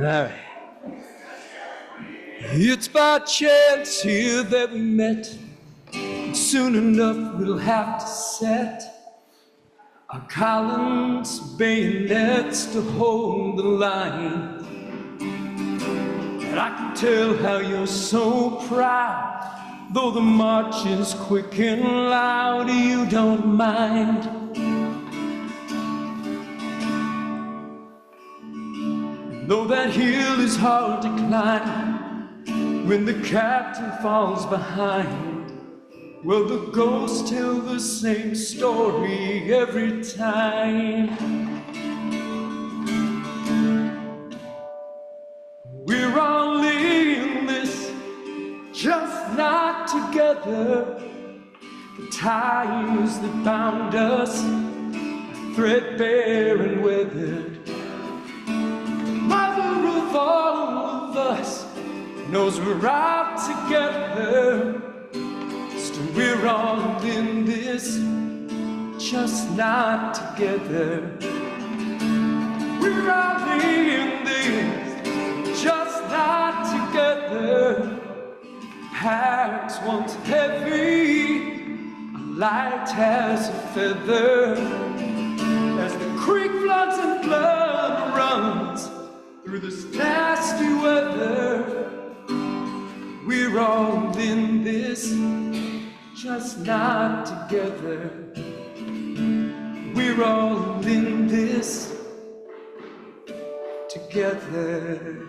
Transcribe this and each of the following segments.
right. It's by chance here that we met. Soon enough we'll have to set our columns, bayonets to hold the line. And I can tell how you're so proud, though the march is quick and loud, you don't mind. Though that hill is hard to climb, when the captain falls behind, well, the ghosts tell the same story every time. We're all in this, just not together. The ties that bound us are threadbare and weathered. Mother of all of us knows we're out together. Still we're all in this, just not together. We're all in this, just not together. Packs once heavy, a light as a feather. As the creek floods and blood runs through this nasty weather, we're all in this, just not together. We're all in this together.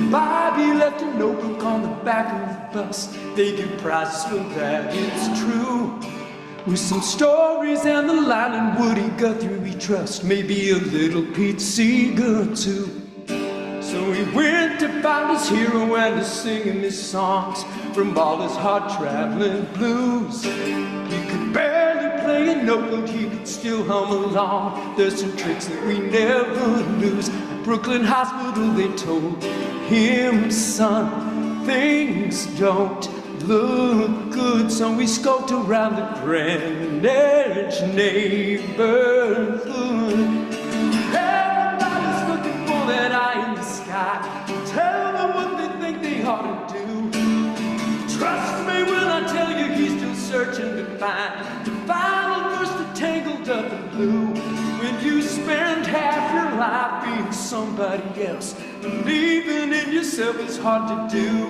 Bobby left a notebook on the back of the bus. They give prizes for that, it's true. With some stories and the line and Woody Guthrie we trust. Maybe a little Pete Seeger too. So he went to find his hero and to singing his songs from all his hard traveling blues. He could barely play a note, but he could still hum along. There's some tricks that we never lose. At Brooklyn Hospital they told him, son, things don't look good. So we scoped around the Greenwich neighborhood. Everybody's looking for that eye in the sky. Tell them what they think they ought to do. Trust me when I tell you he's still searching to find the final verse that tangled up in blue. When you spend half your life being somebody else, believing in yourself is hard to do.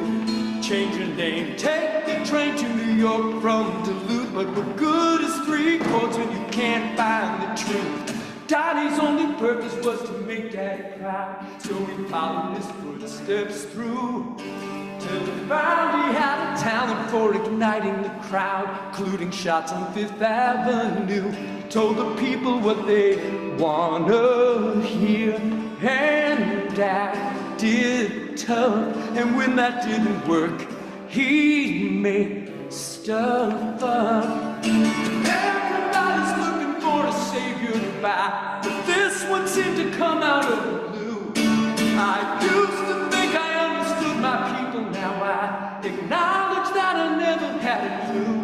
Change your name, take the train to New York from Duluth. But what good is 3 chords when you can't find the truth? Daddy's only purpose was to make Daddy proud, so he followed his footsteps through till he found he had a talent for igniting the crowd, including shots on 5th Avenue. Told the people what they wanna hear, and Dad did tough. And when that didn't work, he made stuff up. Everybody's looking for a savior to buy, but this one seemed to come out of the blue. I used to think I understood my people, now I acknowledge that I never had a clue.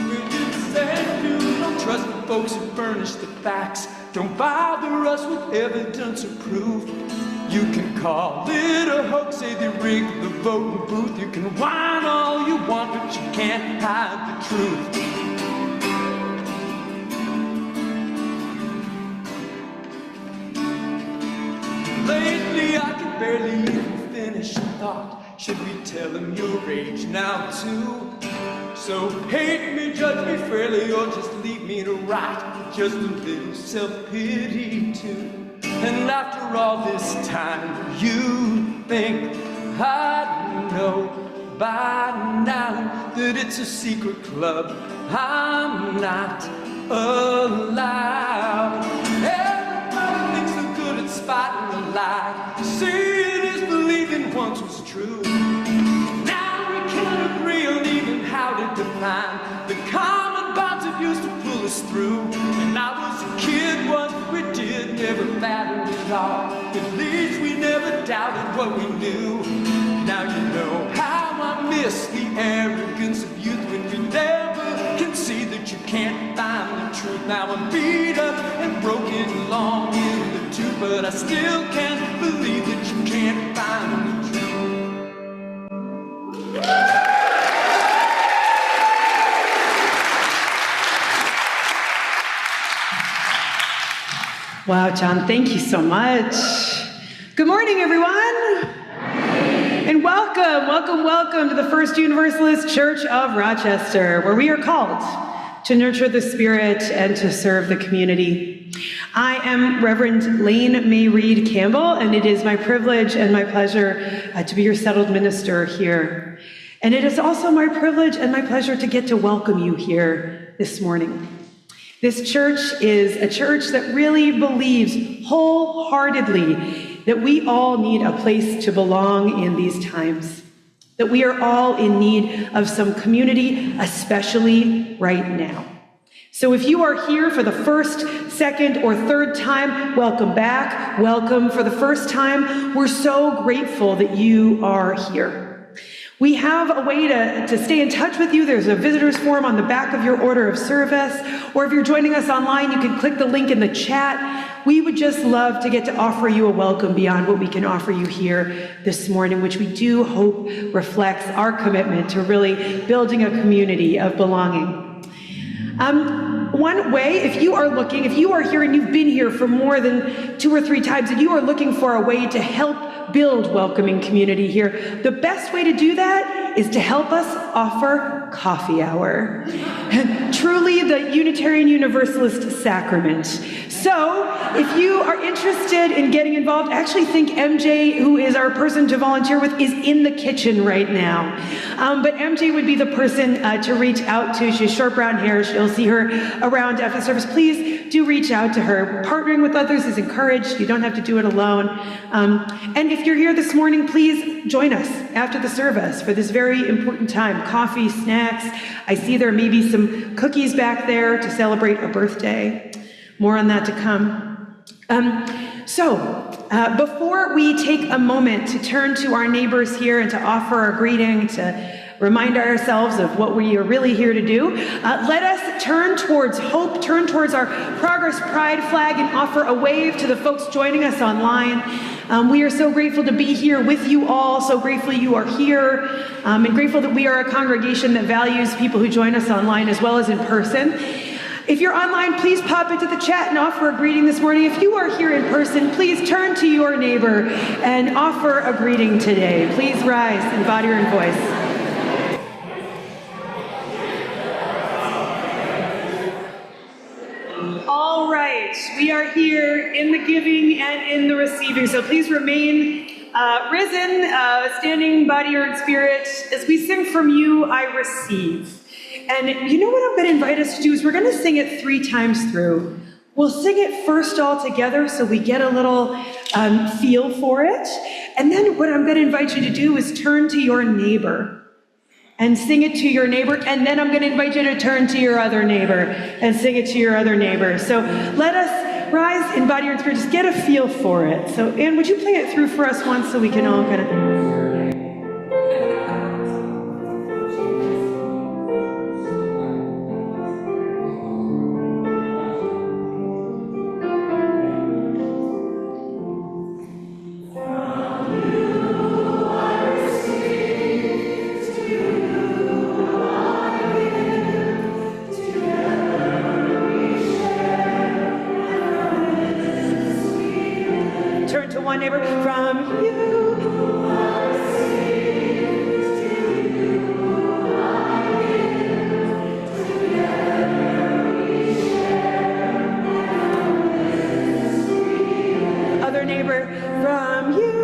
When you said you don't trust the folks who furnish the facts, don't bother us with evidence or proof. You can call it a hoax, say they rigged the voting booth. You can whine all you want, but you can't hide the truth. Lately I can barely even finish a thought. Should we tell them your age now too? So hate me, judge me fairly, or just leave me to rot. Just a little self-pity too. And after all this time, you think I'd know by now that it's a secret club I'm not allowed. Everybody thinks they're good at spotting a lie. Seeing is believing once was true. Now we can't agree on even how to define the common bonds that used to pull us through. And I was a kid, what we did never mattered at all. At least we never doubted what we knew. Now you know how I miss the arrogance of youth when we never can see that you can't find the truth. Now I'm beat up and broken long in the tooth, but I still can't believe that you can't find the truth. Wow, John, thank you so much. Good morning, everyone. And welcome to the First Universalist Church of Rochester, where we are called to nurture the spirit and to serve the community. I am Reverend Lane-Mairead Campbell, and it is my privilege and my pleasure to be your settled minister here. And it is also my privilege and my pleasure to get to welcome you here this morning. This church is a church that really believes wholeheartedly that we all need a place to belong in these times, that we are all in need of some community, especially right now. So if you are here for the first, second, or third time, welcome back. Welcome for the first time. We're so grateful that you are here. We have a way to stay in touch with you. There's a visitors form on the back of your order of service, or if you're joining us online, you can click the link in the chat. We would just love to get to offer you a welcome beyond what we can offer you here this morning, which we do hope reflects our commitment to really building a community of belonging. One way, if you are here and you've been here for more than 2 or 3 times and you are looking for a way to help build welcoming community here, the best way to do that is to help us offer coffee hour. Truly the Unitarian Universalist sacrament. So if you are interested in getting involved, I actually think MJ, who is our person to volunteer with, is in the kitchen right now. But MJ would be the person to reach out to. She has short brown hair. You'll see her around after the service. Please do reach out to her. Partnering with others is encouraged. You don't have to do it alone. And if you're here this morning, please join us after the service for this very important time. Coffee, snacks. I see there may be some cookies back there to celebrate a birthday. More on that to come. Before we take a moment to turn to our neighbors here and to offer a greeting, to remind ourselves of what we are really here to do, let us turn towards hope, turn towards our Progress Pride flag, and offer a wave to the folks joining us online. We are so grateful to be here with you all, so grateful you are here, and grateful that we are a congregation that values people who join us online as well as in person. If you're online, please pop into the chat and offer a greeting this morning. If you are here in person, please turn to your neighbor and offer a greeting today. Please rise in body or in voice. All right, we are here in the giving and in the receiving, so please remain risen, standing body or in spirit. As we sing From You, I Receive. And you know what I'm going to invite us to do is we're going to sing it 3 times through. We'll sing it first all together so we get a little feel for it. And then what I'm going to invite you to do is turn to your neighbor and sing it to your neighbor. And then I'm going to invite you to turn to your other neighbor and sing it to your other neighbor. So let us rise in body and spirit. Just get a feel for it. So Anne, would you play it through for us once so we can all kind of... Neighbor, from you. Other neighbor, from you.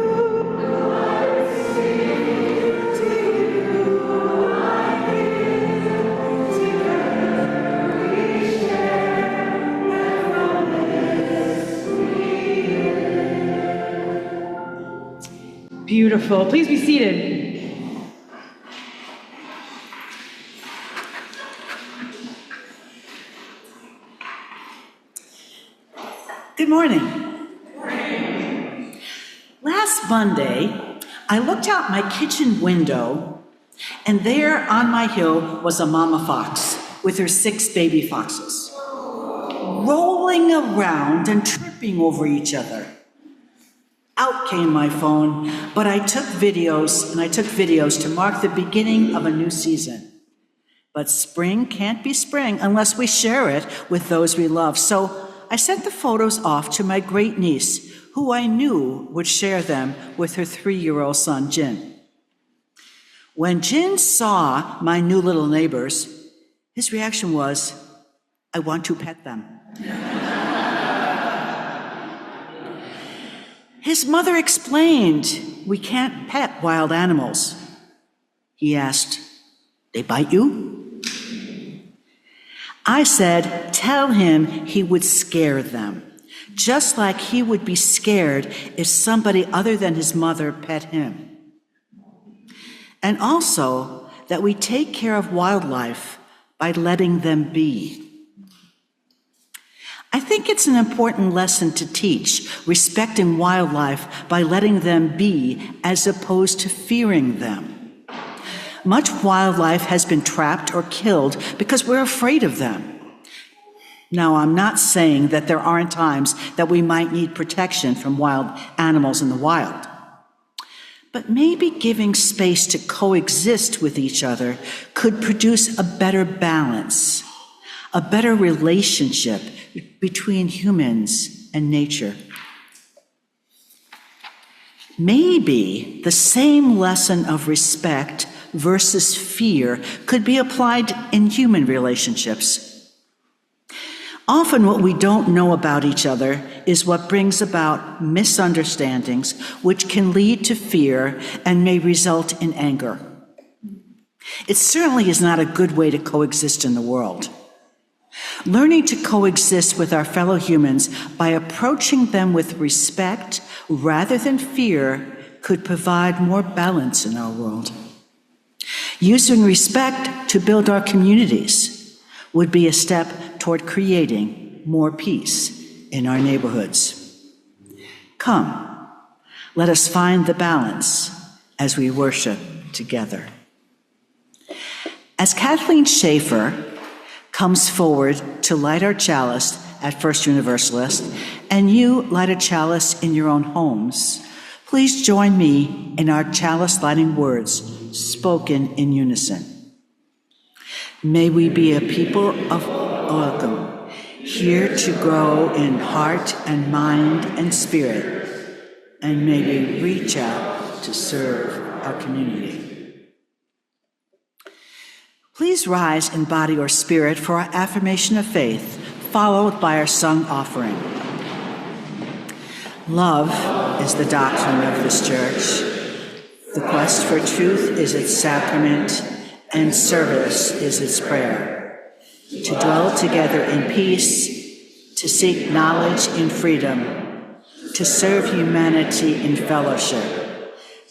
Beautiful. Please be seated. Good morning. Last Monday, I looked out my kitchen window, and there on my hill was a mama fox with her 6 baby foxes, rolling around and tripping over each other. Out came my phone, but I took videos to mark the beginning of a new season. But spring can't be spring unless we share it with those we love. So I sent the photos off to my great niece, who I knew would share them with her 3-year-old son, Jin. When Jin saw my new little neighbors, his reaction was, "I want to pet them." His mother explained, "We can't pet wild animals." He asked, "They bite you?" I said, "Tell him he would scare them, just like he would be scared if somebody other than his mother pet him. And also that we take care of wildlife by letting them be." I think it's an important lesson to teach, respecting wildlife by letting them be as opposed to fearing them. Much wildlife has been trapped or killed because we're afraid of them. Now, I'm not saying that there aren't times that we might need protection from wild animals in the wild. But maybe giving space to coexist with each other could produce a better balance, a better relationship between humans and nature. Maybe the same lesson of respect versus fear could be applied in human relationships. Often what we don't know about each other is what brings about misunderstandings, which can lead to fear and may result in anger. It certainly is not a good way to coexist in the world. Learning to coexist with our fellow humans by approaching them with respect rather than fear could provide more balance in our world. Using respect to build our communities would be a step toward creating more peace in our neighborhoods. Come, let us find the balance as we worship together. As Kathleen Schaefer comes forward to light our chalice at First Universalist, and you light a chalice in your own homes, please join me in our chalice lighting words spoken in unison. May we be a people of welcome, here to grow in heart and mind and spirit, and may we reach out to serve our community. Please rise in body or spirit for our affirmation of faith, followed by our sung offering. Love is the doctrine of this church. The quest for truth is its sacrament, and service is its prayer. To dwell together in peace, to seek knowledge in freedom, to serve humanity in fellowship,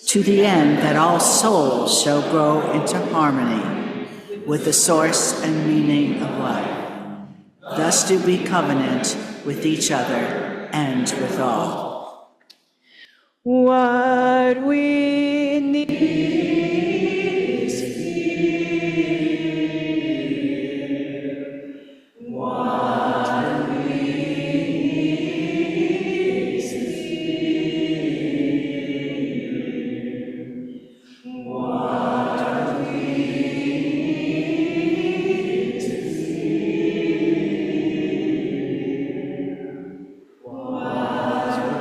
to the end that all souls shall grow into harmony with the source and meaning of life. Thus do we covenant with each other and with all. What we need is here. What we need is here. What we need is here. What we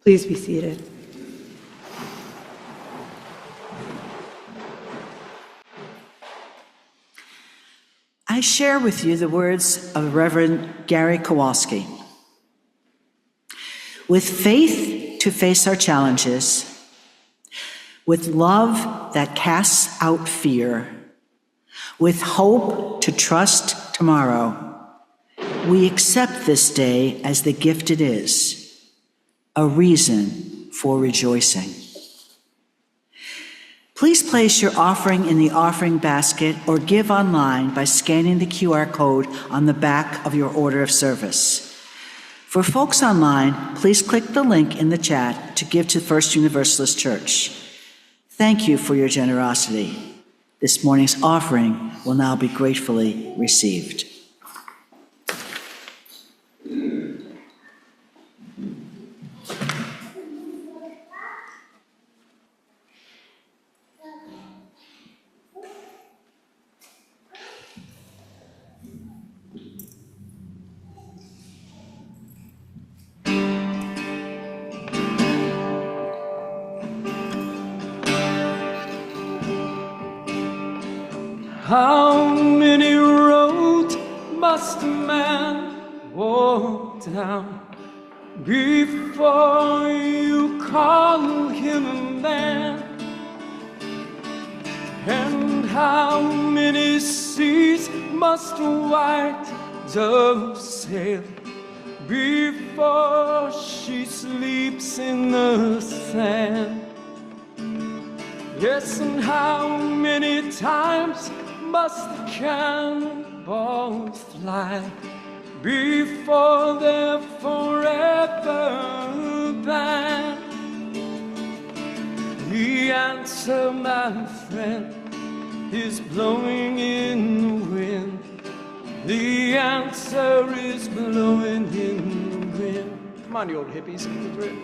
Please be seated. I share with you the words of Reverend Gary Kowalski. With faith to face our challenges, with love that casts out fear, with hope to trust tomorrow, we accept this day as the gift it is, a reason for rejoicing. Please place your offering in the offering basket or give online by scanning the QR code on the back of your order of service. For folks online, please click the link in the chat to give to First Universalist Church. Thank you for your generosity. This morning's offering will now be gratefully received. How many roads must a man walk down before you call him a man? And how many seas must a white dove sail before she sleeps in the sand? Yes, and how many times must the cannonballs fly before they're forever banned? The answer, my friend, is blowing in the wind. The answer is blowing in the wind. Come on, you old hippies, come through it.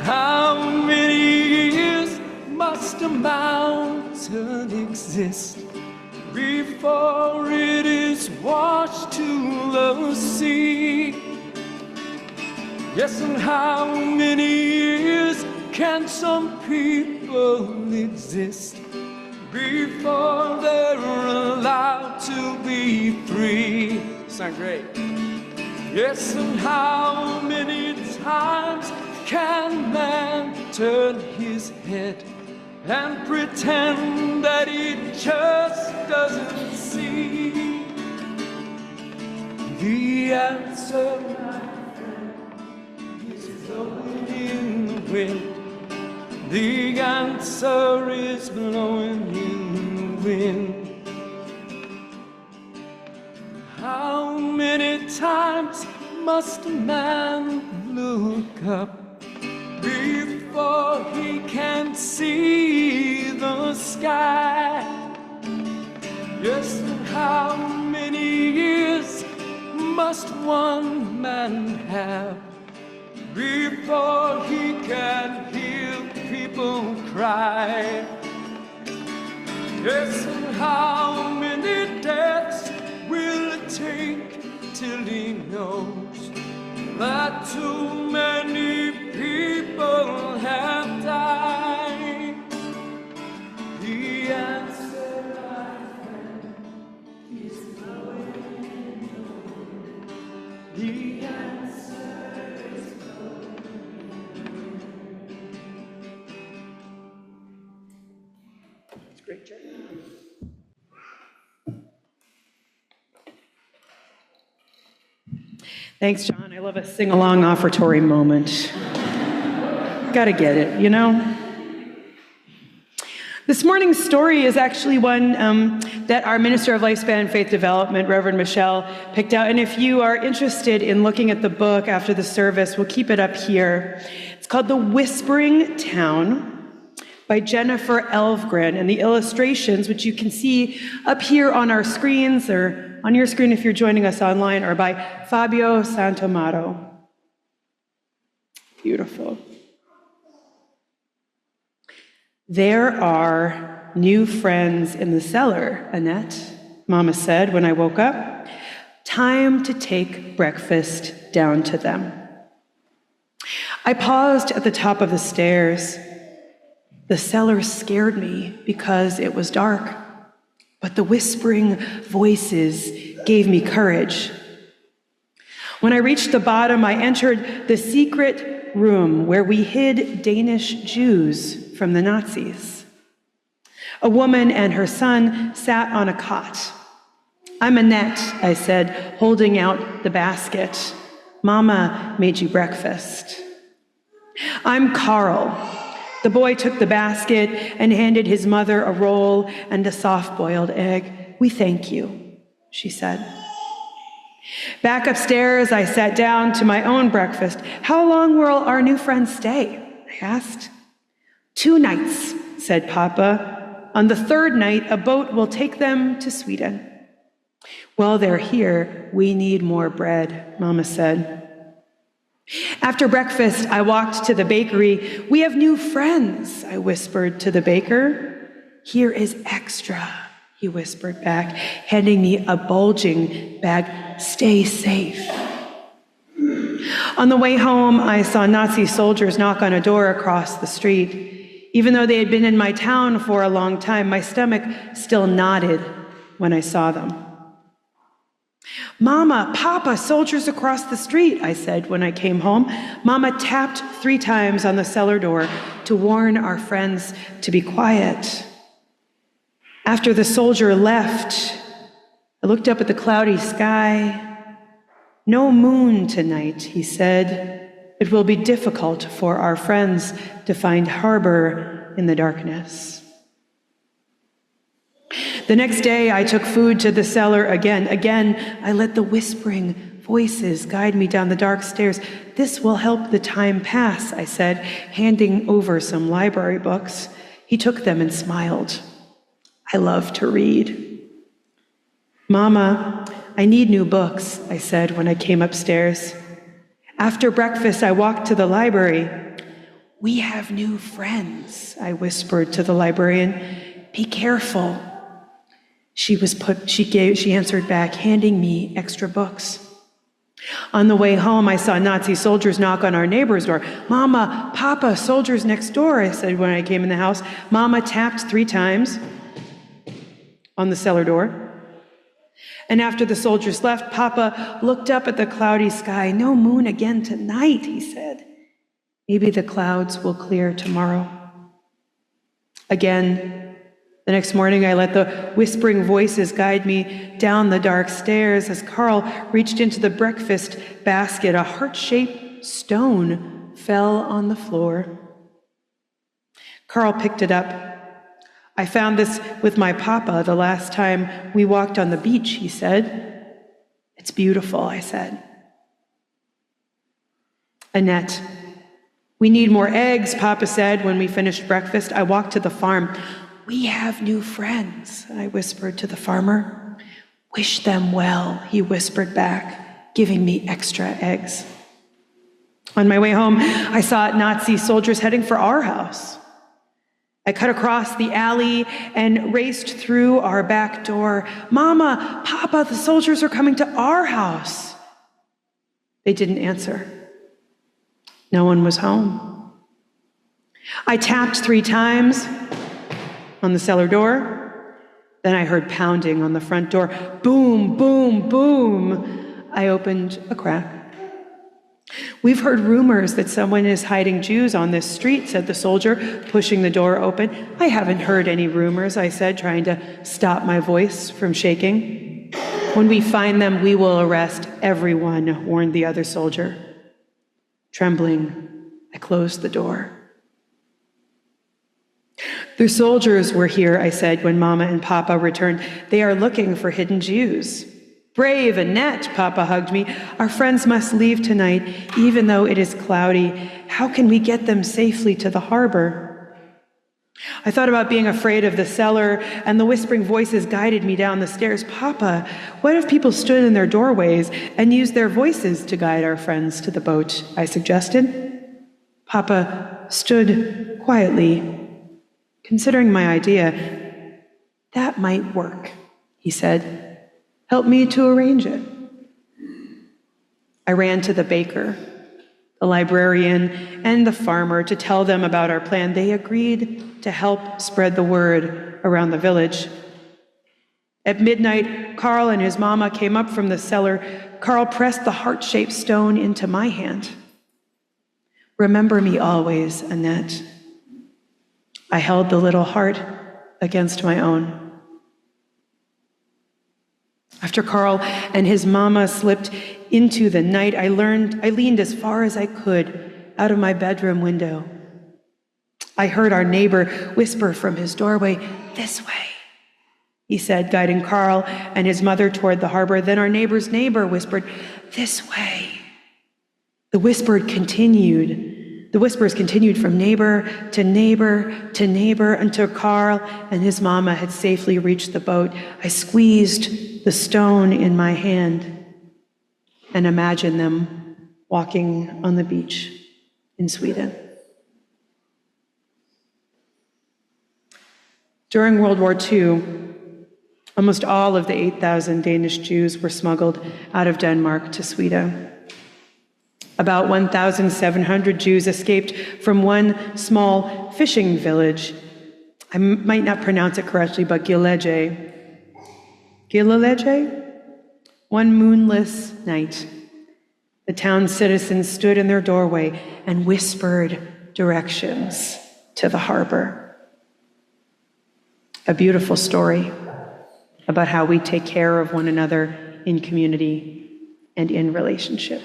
How many years must a mountain exist before it is washed to the sea? Yes, and how many years can some people exist before they're allowed to be free? Sound great. Yes, and how many times can man turn his head and pretend that he just doesn't see? The answer, my friend, is blowing in the wind. The answer is blowing in the wind. How many times must a man look up before he can see the sky? Yes, and how many years must one man have before he can hear people cry? Yes, and how many deaths will it take till he knows that too many people have died? The answer, my friend, is blowing in the wind. The answer is blowing in the wind. It's great, Jack. Thanks, John. I love a sing-along offertory moment. Gotta get it, you know? This morning's story is actually one that our Minister of Lifespan and Faith Development, Reverend Michelle, picked out. And if you are interested in looking at the book after the service, we'll keep it up here. It's called The Whispering Town by Jennifer Elvgren. And the illustrations, which you can see up here on our screens, or on your screen if you're joining us online, are by Fabio Santomato. Beautiful. There are new friends in the cellar, Annette, Mama said when I woke up. Time to take breakfast down to them. I paused at the top of the stairs. The cellar scared me because it was dark, but the whispering voices gave me courage. When I reached the bottom, I entered the secret room where we hid Danish Jews from the Nazis. A woman and her son sat on a cot. "I'm Annette," I said, holding out the basket. "Mama made you breakfast." "I'm Carl. The boy took the basket and handed his mother a roll and a soft-boiled egg. "We thank you," she said. Back upstairs, I sat down to my own breakfast. "How long will our new friends stay?" I asked. "2 nights," said Papa. "On the 3rd night, a boat will take them to Sweden." "Well, they're here. We need more bread," Mama said. After breakfast, I walked to the bakery. "We have new friends," I whispered to the baker. "Here is extra," he whispered back, handing me a bulging bag. "Stay safe." On the way home, I saw Nazi soldiers knock on a door across the street. Even though they had been in my town for a long time, my stomach still knotted when I saw them. "Mama, Papa, soldiers across the street," I said when I came home. Mama tapped 3 times on the cellar door to warn our friends to be quiet. After the soldier left, I looked up at the cloudy sky. "No moon tonight," he said. "It will be difficult for our friends to find harbor in the darkness." The next day, I took food to the cellar again. Again, I let the whispering voices guide me down the dark stairs. "This will help the time pass," I said, handing over some library books. He took them and smiled. "I love to read." "Mama, I need new books," I said when I came upstairs. After breakfast, I walked to the library. "We have new friends," I whispered to the librarian. "Be careful." She answered back, handing me extra books. On the way home, I saw Nazi soldiers knock on our neighbor's door. "Mama, Papa, soldiers next door," I said when I came in the house. Mama tapped 3 times on the cellar door. And after the soldiers left, Papa looked up at the cloudy sky. "No moon again tonight," he said. "Maybe the clouds will clear tomorrow." Again, the next morning, I let the whispering voices guide me down the dark stairs. As Carl reached into the breakfast basket, a heart-shaped stone fell on the floor. Carl picked it up. "I found this with my papa the last time we walked on the beach," he said. "It's beautiful," I said. "Annette, we need more eggs," Papa said when we finished breakfast. I walked to the farm. "We have new friends," I whispered to the farmer. "Wish them well," he whispered back, giving me extra eggs. On my way home, I saw Nazi soldiers heading for our house. I cut across the alley and raced through our back door. "Mama, Papa, the soldiers are coming to our house." They didn't answer. No one was home. I tapped 3 times on the cellar door. Then I heard pounding on the front door. Boom, boom, boom. I opened a crack. "We've heard rumors that someone is hiding Jews on this street," said the soldier, pushing the door open. "I haven't heard any rumors," I said, trying to stop my voice from shaking. "When we find them, we will arrest everyone," warned the other soldier. Trembling, I closed the door. "The soldiers were here," I said when Mama and Papa returned. "They are looking for hidden Jews." "Brave Annette," Papa hugged me. "Our friends must leave tonight, even though it is cloudy. How can we get them safely to the harbor?" I thought about being afraid of the cellar, and the whispering voices guided me down the stairs. "Papa, what if people stood in their doorways and used their voices to guide our friends to the boat?" I suggested. Papa stood quietly, considering my idea. "That might work," he said. "Help me to arrange it." I ran to the baker, the librarian, and the farmer to tell them about our plan. They agreed to help spread the word around the village. At midnight, Carl and his mama came up from the cellar. Carl pressed the heart-shaped stone into my hand. "Remember me always, Annette." I held the little heart against my own. After Carl and his mama slipped into the night, I leaned as far as I could out of my bedroom window. I heard our neighbor whisper from his doorway, "This way," he said, guiding Carl and his mother toward the harbor. Then our neighbor's neighbor whispered, "This way." The whispers continued from neighbor to neighbor to neighbor until Carl and his mama had safely reached the boat. I squeezed the stone in my hand and imagined them walking on the beach in Sweden. During World War II, almost all of the 8,000 Danish Jews were smuggled out of Denmark to Sweden. About 1,700 Jews escaped from one small fishing village. I might not pronounce it correctly, but Gilleleje. One moonless night, the town's citizens stood in their doorway and whispered directions to the harbor. A beautiful story about how we take care of one another in community and in relationship.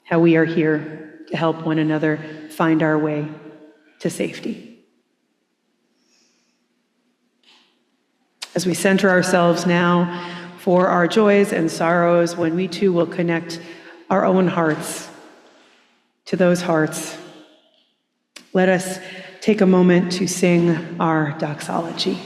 How we are here to help one another find our way to safety. As we center ourselves now for our joys and sorrows, when we too will connect our own hearts to those hearts, let us take a moment to sing our doxology.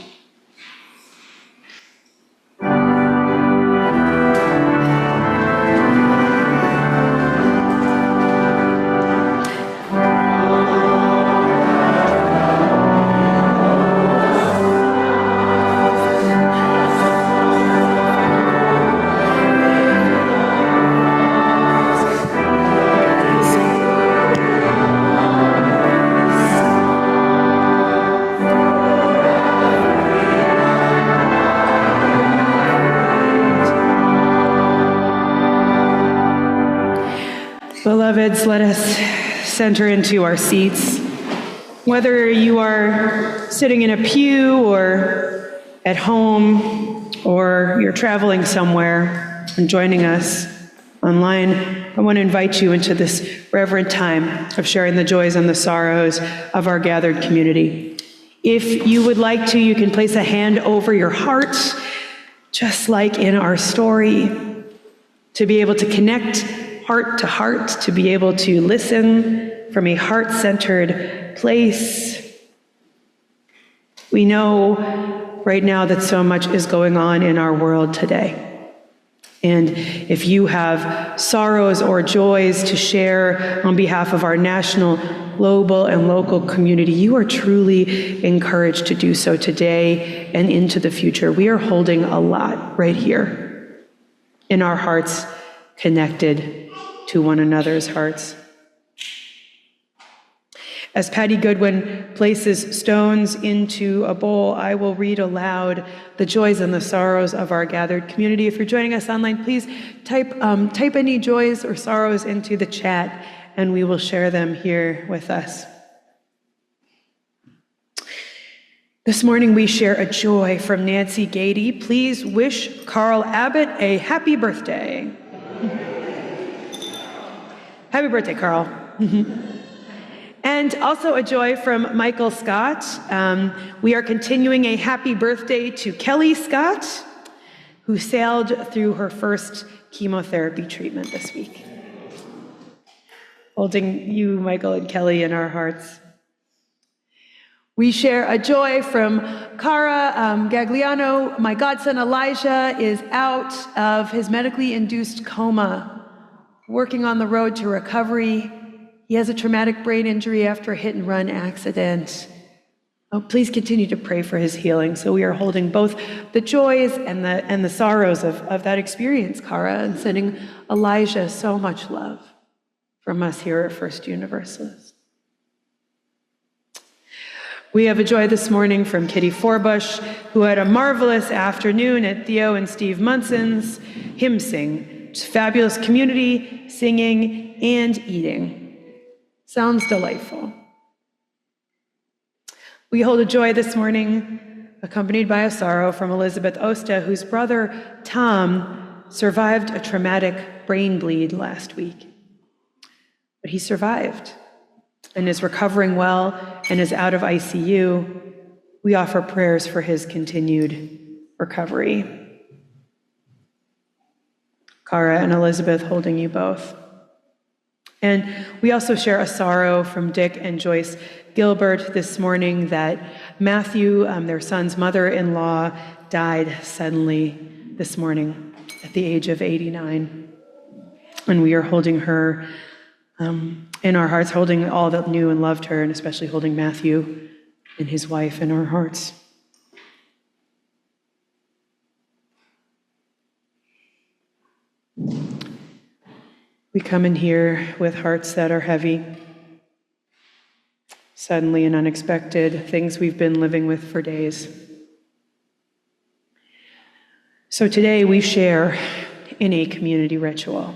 Beloveds, let us center into our seats. Whether you are sitting in a pew or at home or you're traveling somewhere and joining us online, I want to invite you into this reverent time of sharing the joys and the sorrows of our gathered community. If you would like to, you can place a hand over your heart, just like in our story, to be able to connect heart to heart, to be able to listen from a heart-centered place. We know right now that so much is going on in our world today. And if you have sorrows or joys to share on behalf of our national, global, and local community, you are truly encouraged to do so today and into the future. We are holding a lot right here in our hearts, connected to one another's hearts. As Patty Goodwin places stones into a bowl, I will read aloud the joys and the sorrows of our gathered community. If you're joining us online, please type any joys or sorrows into the chat, and we will share them here with us. This morning we share a joy from Nancy Gady. Please wish Carl Abbott a happy birthday. Happy birthday, Carl. And also a joy from Michael Scott. We are continuing a happy birthday to Kelly Scott, who sailed through her first chemotherapy treatment this week. Holding you, Michael and Kelly, in our hearts. We share a joy from Cara Gagliano. My godson Elijah is out of his medically induced coma, working on the road to recovery. He has a traumatic brain injury after a hit-and-run accident. Oh, please continue to pray for his healing. So we are holding both the joys and the sorrows of that experience, Cara, and sending Elijah so much love from us here at First Universalist. We have a joy this morning from Kitty Forbush, who had a marvelous afternoon at Theo and Steve Munson's hymn sing. It's fabulous community, singing, and eating. Sounds delightful. We hold a joy this morning, accompanied by a sorrow from Elizabeth Osta, whose brother Tom survived a traumatic brain bleed last week. But he survived and is recovering well and is out of ICU, we offer prayers for his continued recovery. Cara and Elizabeth holding you both. And we also share a sorrow from Dick and Joyce Gilbert this morning that Matthew, their son's mother-in-law, died suddenly this morning at the age of 89. And we are holding her in our hearts, holding all that knew and loved her, and especially holding Matthew and his wife in our hearts. We come in here with hearts that are heavy, suddenly and unexpected, things we've been living with for days. So today we share in a community ritual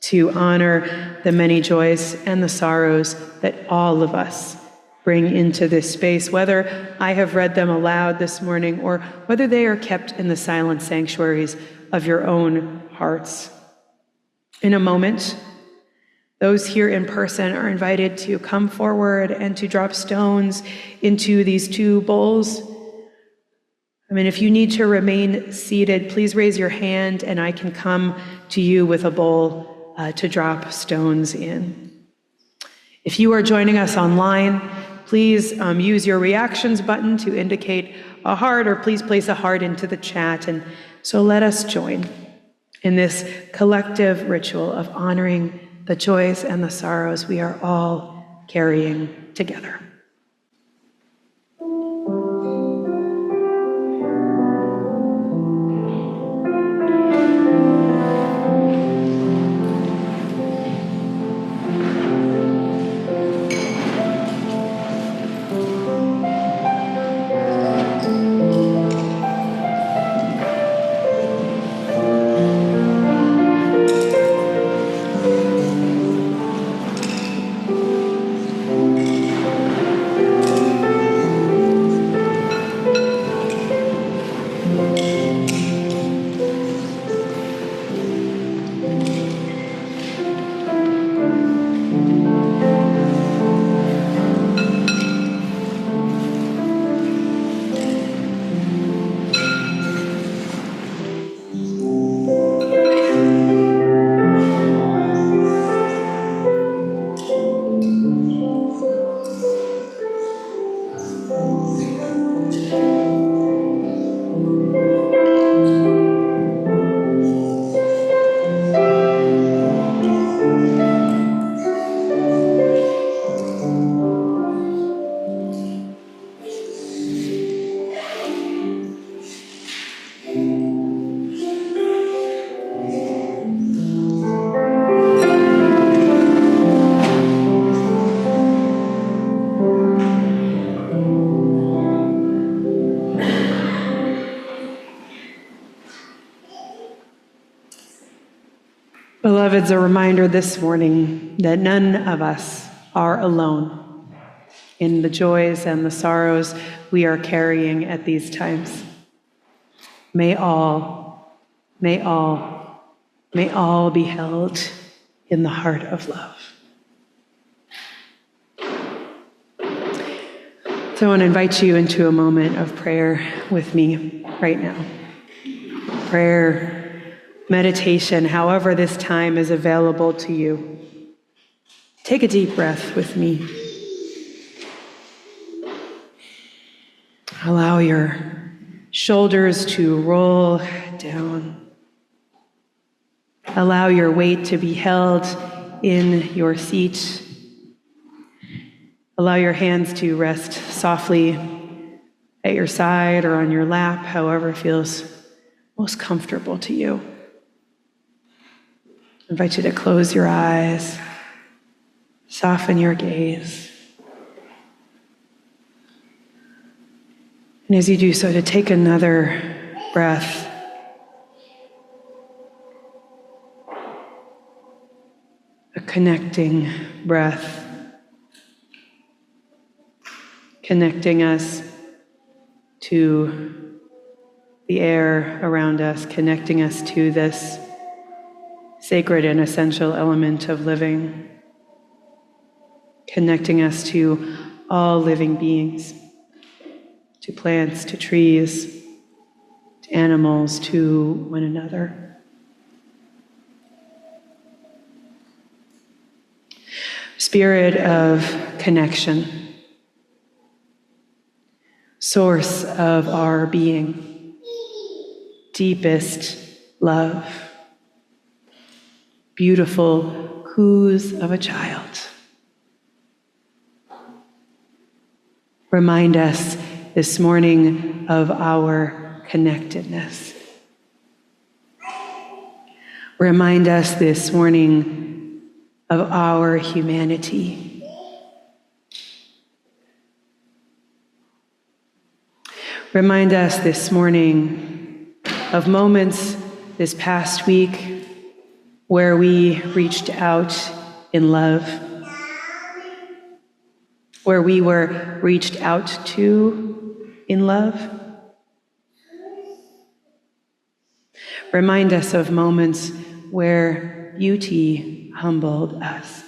to honor the many joys and the sorrows that all of us bring into this space, whether I have read them aloud this morning or whether they are kept in the silent sanctuaries of your own hearts. In a moment, those here in person are invited to come forward and to drop stones into these two bowls. If you need to remain seated, please raise your hand and I can come to you with a bowl to drop stones in. If you are joining us online, please use your reactions button to indicate a heart, or please place a heart into the chat. And so let us join in this collective ritual of honoring the joys and the sorrows we are all carrying together. Beloveds, a reminder this morning that none of us are alone in the joys and the sorrows we are carrying at these times. May all be held in the heart of love. So I want to invite you into a moment of prayer with me right now. Prayer, meditation, however this time is available to you. Take a deep breath with me. Allow your shoulders to roll down. Allow your weight to be held in your seat. Allow your hands to rest softly at your side or on your lap, however feels most comfortable to you. I invite you to close your eyes, soften your gaze. And as you do so, to take another breath. A connecting breath. Connecting us to the air around us, connecting us to this sacred and essential element of living, connecting us to all living beings, to plants, to trees, to animals, to one another. Spirit of connection, source of our being, deepest love, beautiful coos of a child. Remind us this morning of our connectedness. Remind us this morning of our humanity. Remind us this morning of moments this past week where we reached out in love, where we were reached out to in love. Remind us of moments where beauty humbled us.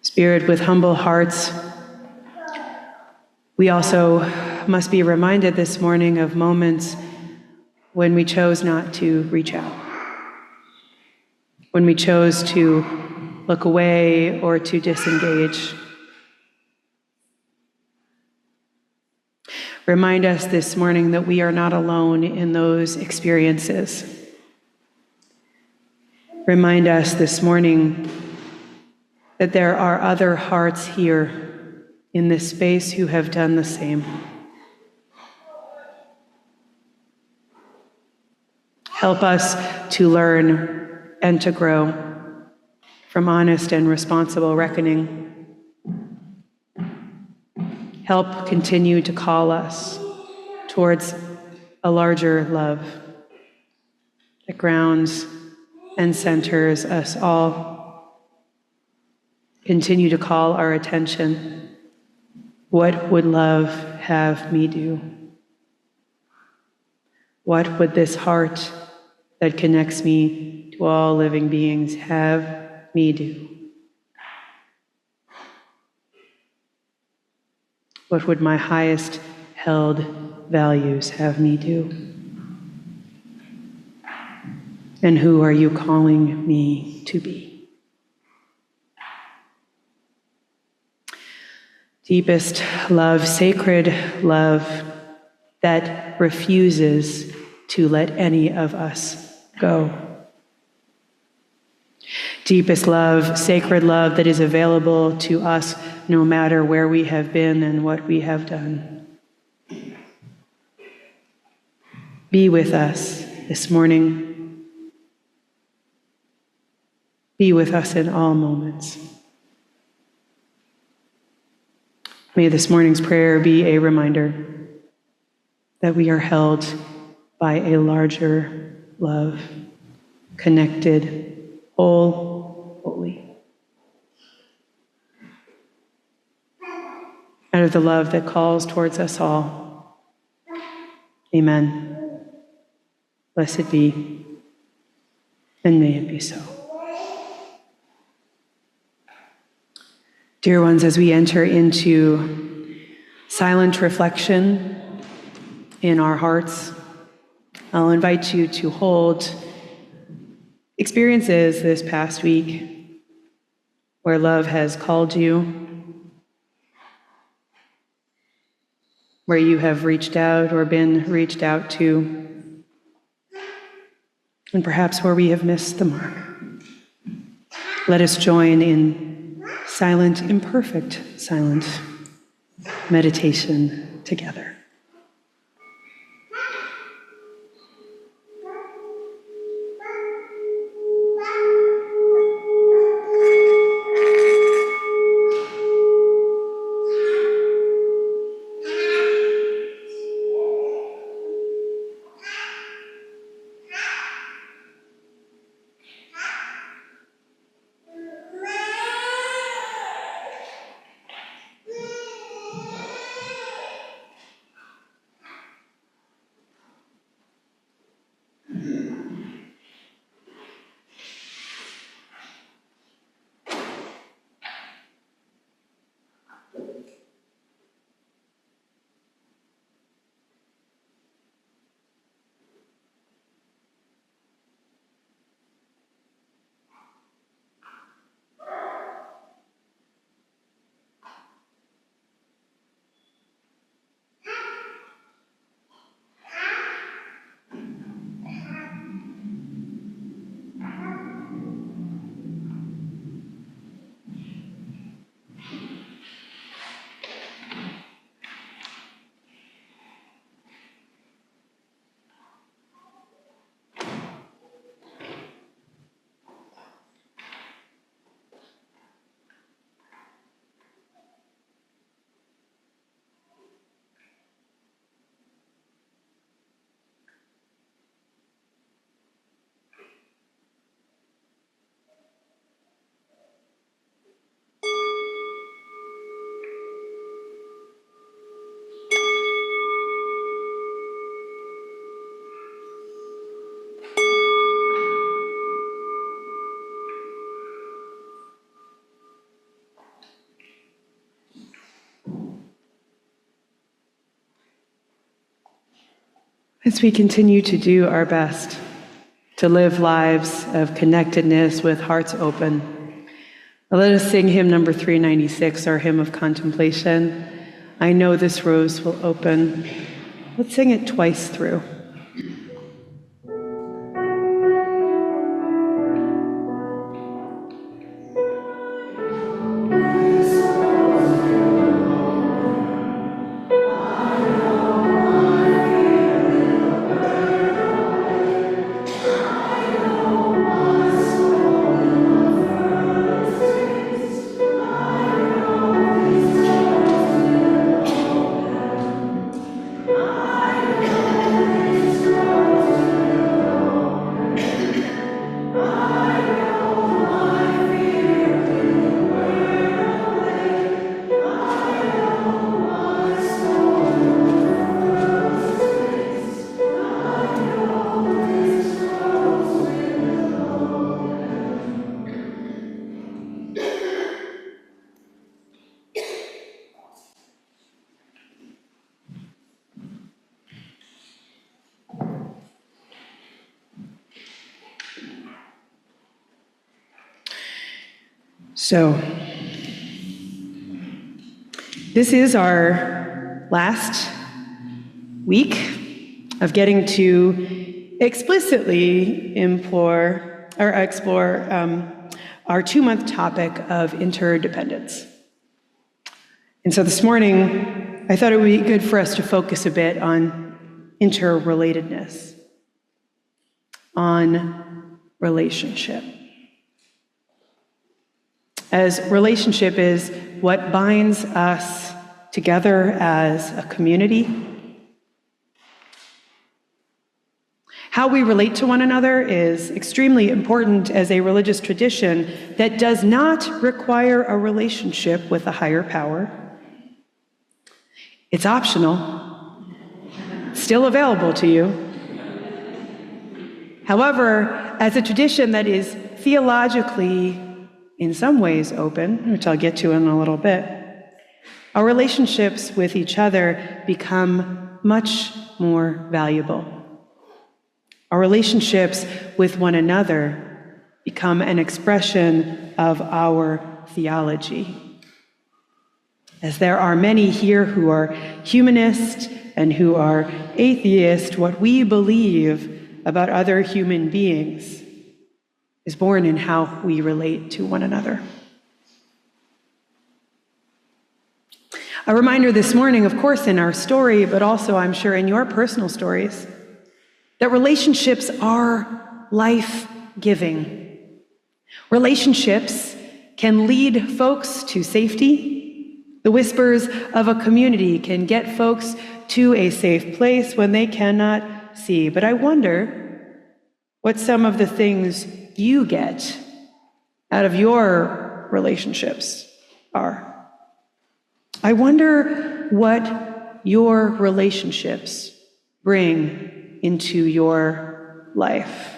Spirit, with humble hearts, we also must be reminded this morning of moments when we chose not to reach out, when we chose to look away or to disengage. Remind us this morning that we are not alone in those experiences. Remind us this morning that there are other hearts here in this space who have done the same. Help us to learn and to grow from honest and responsible reckoning. Help continue to call us towards a larger love that grounds and centers us all. Continue to call our attention. What would love have me do? What would this heart that connects me to all living beings have me do? What would my highest held values have me do? And who are you calling me to be? Deepest love, sacred love that refuses to let any of us go. Deepest love, sacred love that is available to us no matter where we have been and what we have done. Be with us this morning. Be with us in all moments. May this morning's prayer be a reminder that we are held by a larger love, connected, whole, holy. Out of the love that calls towards us all. Amen. Blessed be, and may it be so. Dear ones, as we enter into silent reflection in our hearts, I'll invite you to hold experiences this past week where love has called you, where you have reached out or been reached out to, and perhaps where we have missed the mark. Let us join in silent, imperfect, silent meditation together. As we continue to do our best to live lives of connectedness with hearts open, let us sing hymn number 396, our hymn of contemplation. I know this rose will open. Let's sing it twice through. So, this is our last week of getting to explicitly explore our 2-month topic of interdependence. And so this morning, I thought it would be good for us to focus a bit on interrelatedness, on relationship. As relationship is what binds us together as a community. How we relate to one another is extremely important as a religious tradition that does not require a relationship with a higher power. It's optional, still available to you. However, as a tradition that is theologically in some ways open, which I'll get to in a little bit, our relationships with each other become much more valuable. Our relationships with one another become an expression of our theology. As there are many here who are humanist and who are atheist, what we believe about other human beings is born in how we relate to one another. A reminder this morning, of course, in our story, but also I'm sure in your personal stories, that relationships are life-giving. Relationships can lead folks to safety. The whispers of a community can get folks to a safe place when they cannot see. But I wonder what some of the things you get out of your relationships are. I wonder what your relationships bring into your life.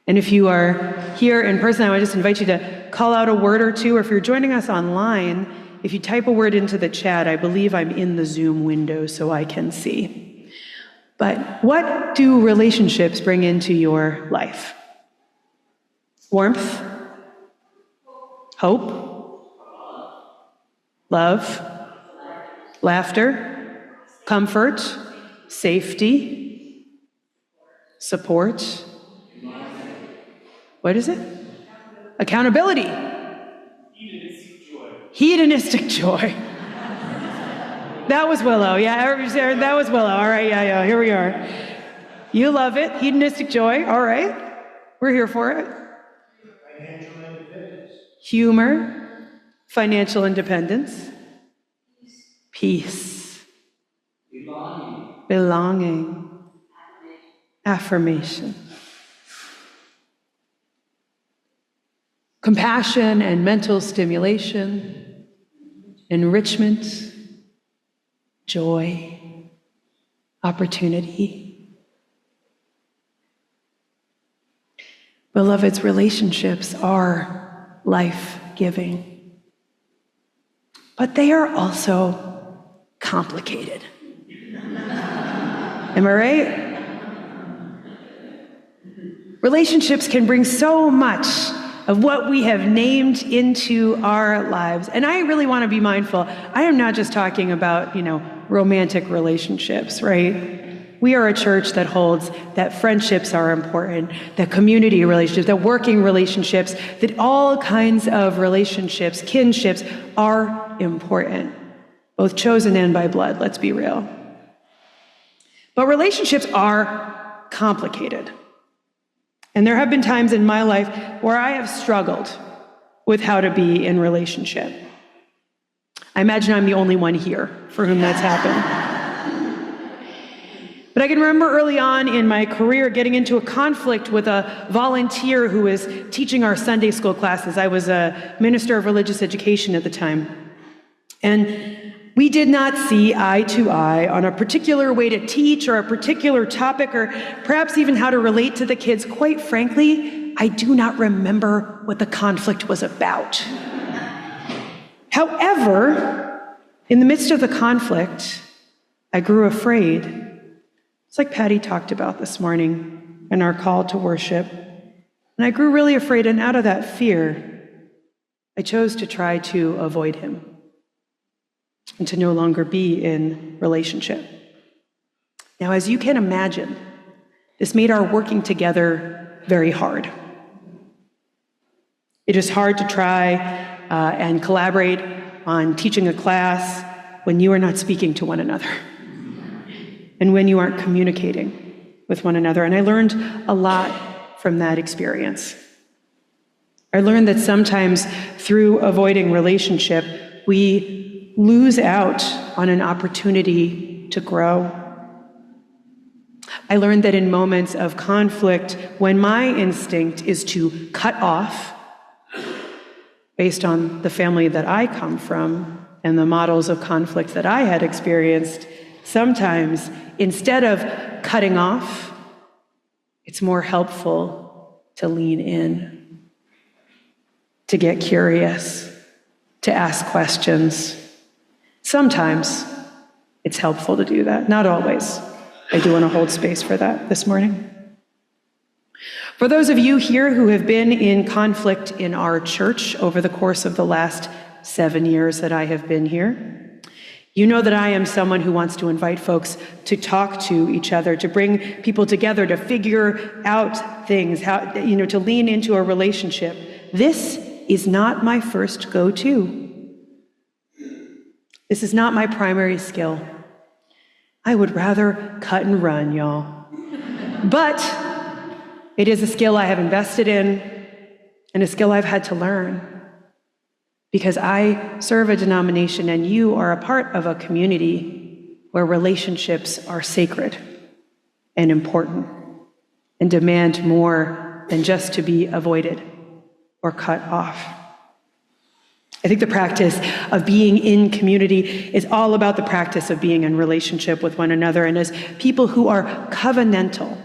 And if you are here in person, I would just invite you to call out a word or two, or if you're joining us online, if you type a word into the chat, I believe I'm in the Zoom window so I can see. But what do relationships bring into your life? Warmth, hope, love, laughter, comfort, safety, support. What is it? Accountability. Hedonistic joy. That was Willow. Yeah, that was Willow. All right, yeah, here we are. You love it. Hedonistic joy. All right. We're here for it. Financial independence. Humor, financial independence, peace, belonging, affirmation, compassion and mental stimulation, enrichment, joy, opportunity. Beloveds, relationships are life-giving, but they are also complicated. Am I right? Relationships can bring so much of what we have named into our lives. And I really want to be mindful. I am not just talking about, romantic relationships, right? We are a church that holds that friendships are important, that community relationships, that working relationships, that all kinds of relationships, kinships are important, both chosen and by blood, let's be real. But relationships are complicated. And there have been times in my life where I have struggled with how to be in relationship. I imagine I'm the only one here for whom that's happened. But I can remember early on in my career getting into a conflict with a volunteer who was teaching our Sunday school classes. I was a minister of religious education at the time. And we did not see eye to eye on a particular way to teach or a particular topic or perhaps even how to relate to the kids. Quite frankly, I do not remember what the conflict was about. However, in the midst of the conflict, I grew afraid. It's like Patty talked about this morning in our call to worship. And I grew really afraid, and out of that fear, I chose to try to avoid him and to no longer be in relationship. Now, as you can imagine, this made our working together very hard. It is hard to try and collaborate on teaching a class when you are not speaking to one another and when you aren't communicating with one another. And I learned a lot from that experience. I learned that sometimes through avoiding relationship, we lose out on an opportunity to grow. I learned that in moments of conflict, when my instinct is to cut off, based on the family that I come from and the models of conflict that I had experienced, sometimes instead of cutting off, it's more helpful to lean in, to get curious, to ask questions. Sometimes it's helpful to do that, not always. I do want to hold space for that this morning. For those of you here who have been in conflict in our church over the course of the last 7 years that I have been here, you know that I am someone who wants to invite folks to talk to each other, to bring people together, to figure out things, how, to lean into a relationship. This is not my first go-to. This is not my primary skill. I would rather cut and run, y'all. But it is a skill I have invested in and a skill I've had to learn because I serve a denomination and you are a part of a community where relationships are sacred and important and demand more than just to be avoided or cut off. I think the practice of being in community is all about the practice of being in relationship with one another. And as people who are covenantal,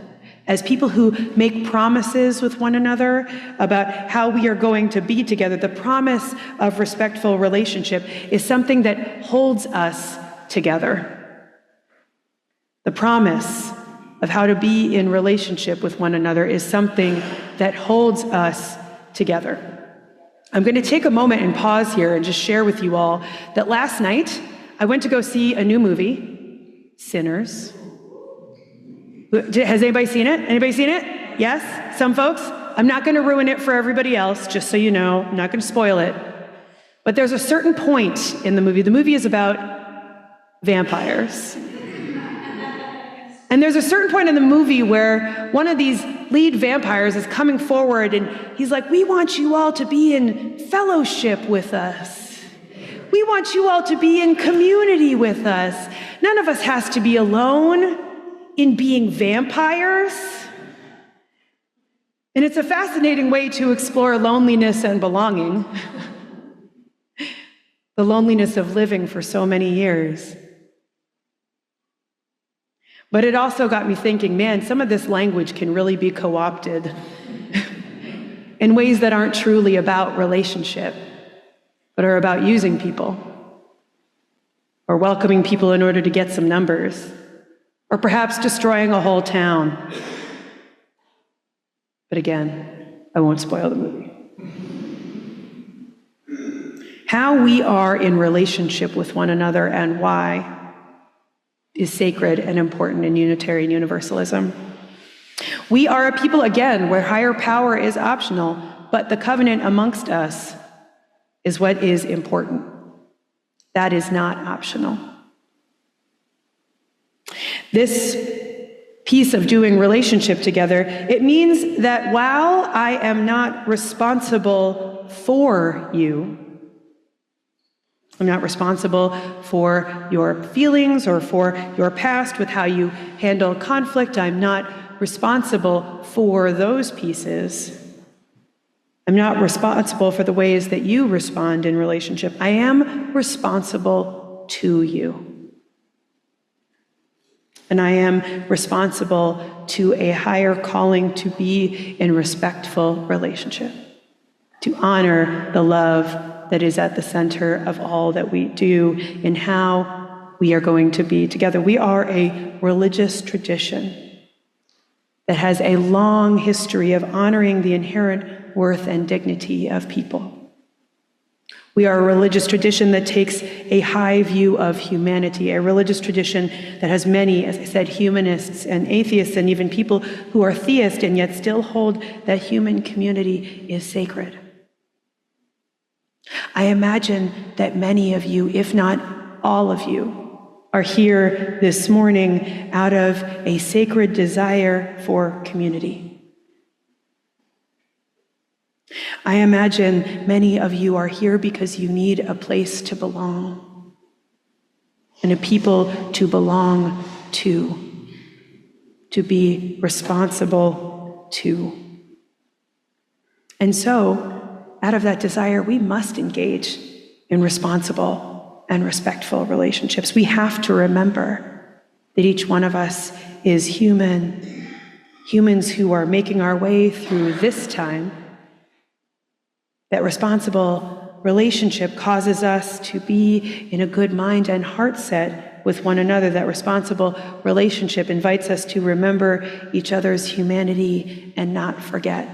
as people who make promises with one another about how we are going to be together, the promise of respectful relationship is something that holds us together. The promise of how to be in relationship with one another is something that holds us together. I'm going to take a moment and pause here and just share with you all that last night I went to go see a new movie, Sinners. Has anybody seen it? Anybody seen it? Yes? Some folks? I'm not going to ruin it for everybody else, just so you know. I'm not going to spoil it. But there's a certain point in the movie. The movie is about vampires. And there's a certain point in the movie where one of these lead vampires is coming forward and he's like, we want you all to be in fellowship with us. We want you all to be in community with us. None of us has to be alone in being vampires. And it's a fascinating way to explore loneliness and belonging. The loneliness of living for so many years. But it also got me thinking, man, some of this language can really be co-opted in ways that aren't truly about relationship, but are about using people, or welcoming people in order to get some numbers, or perhaps destroying a whole town. But again, I won't spoil the movie. How we are in relationship with one another and why is sacred and important in Unitarian Universalism. We are a people, again, where higher power is optional, but the covenant amongst us is what is important. That is not optional. This piece of doing relationship together, it means that while I am not responsible for you, I'm not responsible for your feelings or for your past with how you handle conflict. I'm not responsible for those pieces. I'm not responsible for the ways that you respond in relationship. I am responsible to you. And I am responsible to a higher calling to be in respectful relationship, to honor the love that is at the center of all that we do and how we are going to be together. We are a religious tradition that has a long history of honoring the inherent worth and dignity of people. We are a religious tradition that takes a high view of humanity, a religious tradition that has many, as I said, humanists and atheists and even people who are theists and yet still hold that human community is sacred. I imagine that many of you, if not all of you, are here this morning out of a sacred desire for community. I imagine many of you are here because you need a place to belong and a people to belong to be responsible to. And so, out of that desire, we must engage in responsible and respectful relationships. We have to remember that each one of us is human, humans who are making our way through this time. That responsible relationship causes us to be in a good mind and heart set with one another. That responsible relationship invites us to remember each other's humanity and not forget.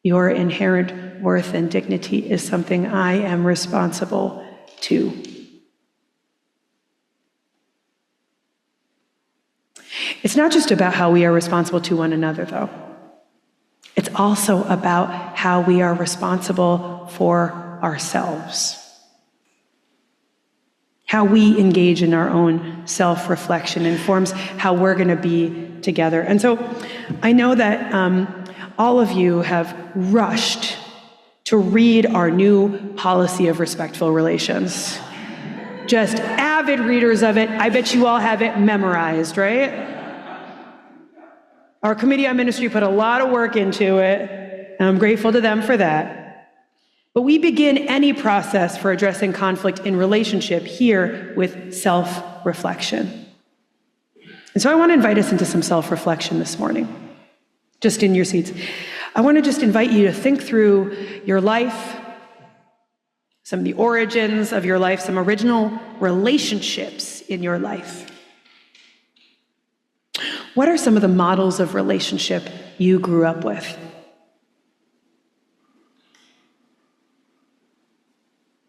Your inherent worth and dignity is something I am responsible to. It's not just about how we are responsible to one another, though. It's also about how we are responsible for ourselves. How we engage in our own self-reflection informs how we're going to be together. And so I know that all of you have rushed to read our new policy of respectful relations. Just avid readers of it. I bet you all have it memorized, right? Our Committee on Ministry put a lot of work into it, and I'm grateful to them for that. But we begin any process for addressing conflict in relationship here with self-reflection. And so I want to invite us into some self-reflection this morning. Just in your seats. I want to just invite you to think through your life, some of the origins of your life, some original relationships in your life. What are some of the models of relationship you grew up with?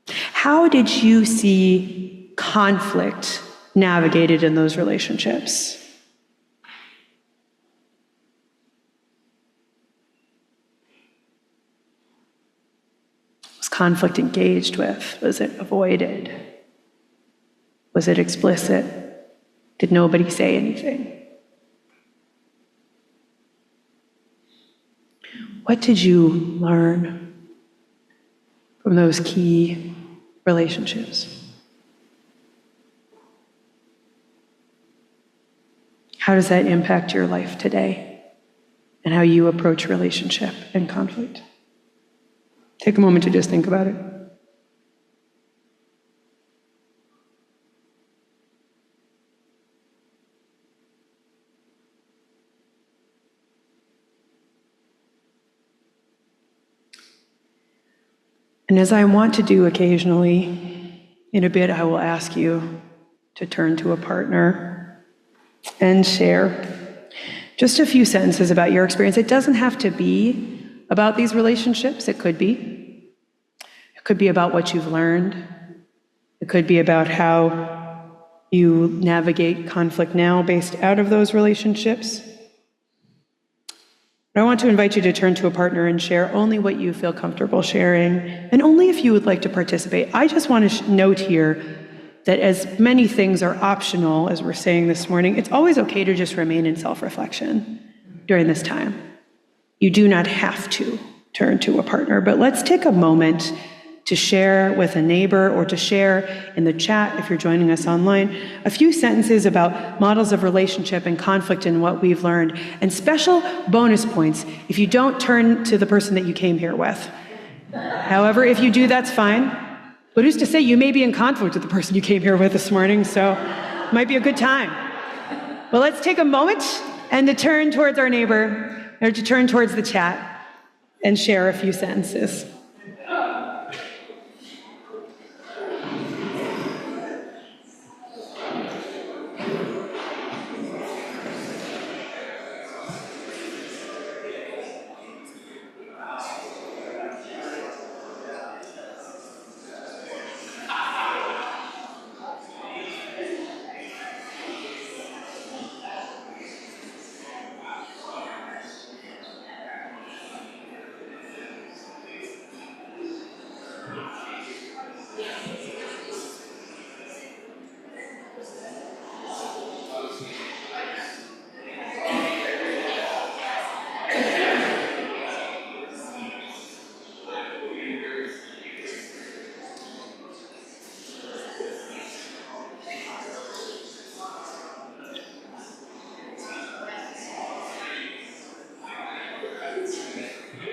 How did you see conflict navigated in those relationships? Was conflict engaged with? Was it avoided? Was it explicit? Did nobody say anything? What did you learn from those key relationships? How does that impact your life today and how you approach relationship and conflict? Take a moment to just think about it. And as I want to do occasionally, in a bit I will ask you to turn to a partner and share just a few sentences about your experience. It doesn't have to be about these relationships. It could be. It could be about what you've learned. It could be about how you navigate conflict now based out of those relationships. But I want to invite you to turn to a partner and share only what you feel comfortable sharing, and only if you would like to participate. I just want to note here that as many things are optional, as we're saying this morning, it's always okay to just remain in self-reflection during this time. You do not have to turn to a partner, but let's take a moment to share with a neighbor or to share in the chat, if you're joining us online, a few sentences about models of relationship and conflict and what we've learned, and special bonus points if you don't turn to the person that you came here with. However, if you do, that's fine. But who's to say you may be in conflict with the person you came here with this morning, so it might be a good time. Well, let's take a moment and to turn towards our neighbor, or to turn towards the chat and share a few sentences.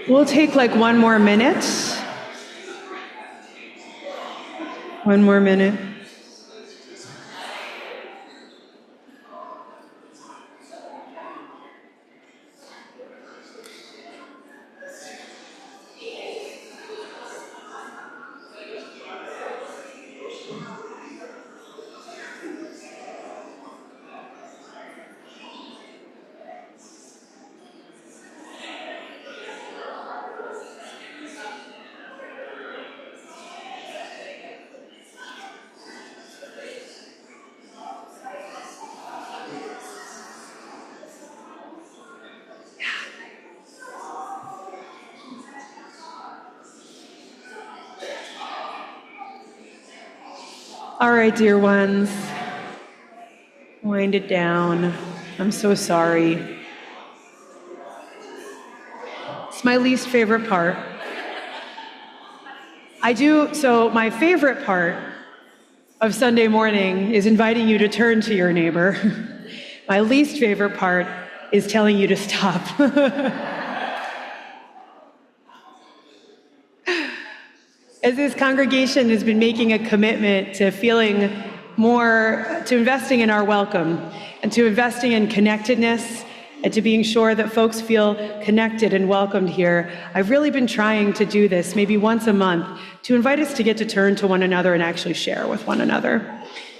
We'll take like one more minute. One more minute. All right, dear ones, wind it down. I'm so sorry. It's my least favorite part. So my favorite part of Sunday morning is inviting you to turn to your neighbor. My least favorite part is telling you to stop. As this congregation has been making a commitment to to investing in our welcome, and to investing in connectedness, and to being sure that folks feel connected and welcomed here, I've really been trying to do this maybe once a month to invite us to get to turn to one another and actually share with one another.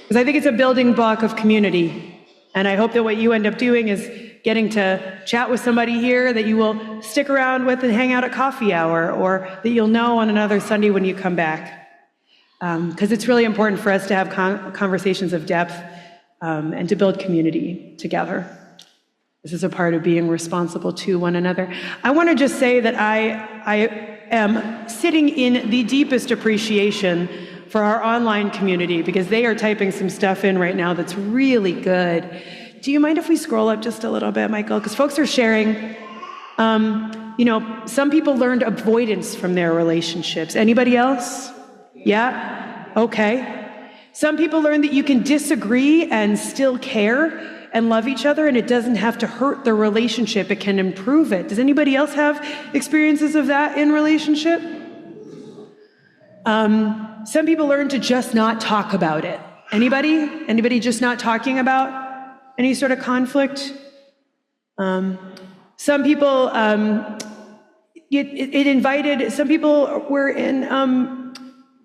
Because I think it's a building block of community. And I hope that what you end up doing is getting to chat with somebody here that you will stick around with and hang out at coffee hour, or that you'll know on another Sunday when you come back. Because it's really important for us to have conversations of depth and to build community together. This is a part of being responsible to one another. I want to just say that I am sitting in the deepest appreciation for our online community, because they are typing some stuff in right now that's really good. Do you mind if we scroll up just a little bit, Michael? Because folks are sharing, some people learned avoidance from their relationships. Anybody else? Yeah? Okay. Some people learned that you can disagree and still care and love each other, and it doesn't have to hurt the relationship. It can improve it. Does anybody else have experiences of that in relationship? Some people learn to just not talk about it. Anybody? Anybody just not talking about any sort of conflict? Some people, some people were in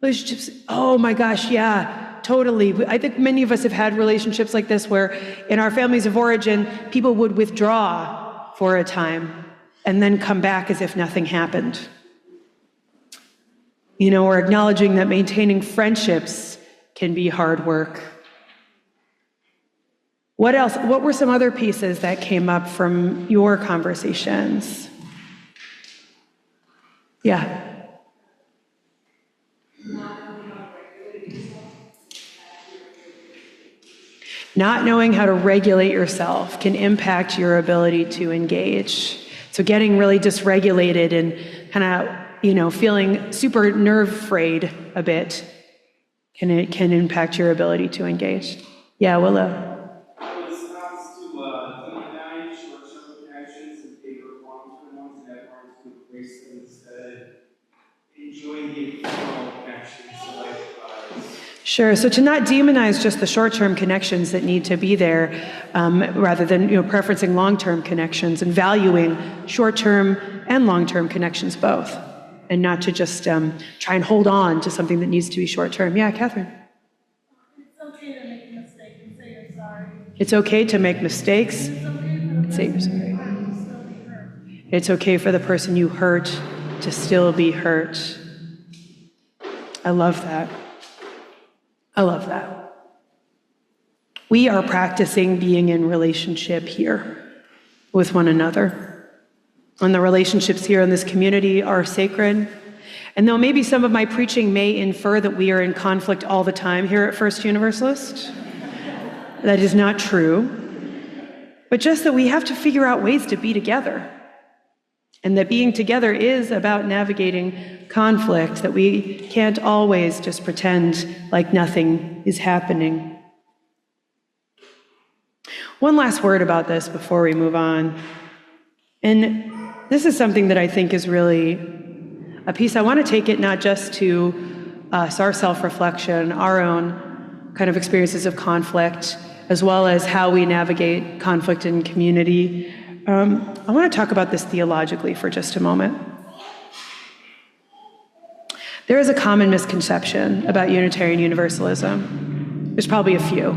relationships. Oh my gosh, yeah. totally. I think many of us have had relationships like this where in our families of origin, people would withdraw for a time and then come back as if nothing happened. Or acknowledging that maintaining friendships can be hard work. What else? What were some other pieces that came up from your conversations? Yeah. Not knowing how to regulate yourself can impact your ability to engage. So getting really dysregulated and kind of, feeling super nerve-frayed a bit can impact your ability to engage. Yeah, Willow. Sure. So to not demonize just the short-term connections that need to be there, rather than preferencing long-term connections and valuing short-term and long-term connections both, and not to just try and hold on to something that needs to be short-term. Yeah, Catherine. It's okay to make a mistake and say you're sorry. It's okay to make mistakes and say you're sorry. It's okay for the person you hurt to still be hurt. I love that. I love that. We are practicing being in relationship here with one another. And the relationships here in this community are sacred. And though maybe some of my preaching may infer that we are in conflict all the time here at First Universalist, that is not true. But just that we have to figure out ways to be together. And that being together is about navigating conflict, that we can't always just pretend like nothing is happening. One last word about this before we move on. And this is something that I think is really a piece. I want to take it not just to us, our self-reflection, our own kind of experiences of conflict, as well as how we navigate conflict in community. I want to talk about this theologically for just a moment. There is a common misconception about Unitarian Universalism. There's probably a few.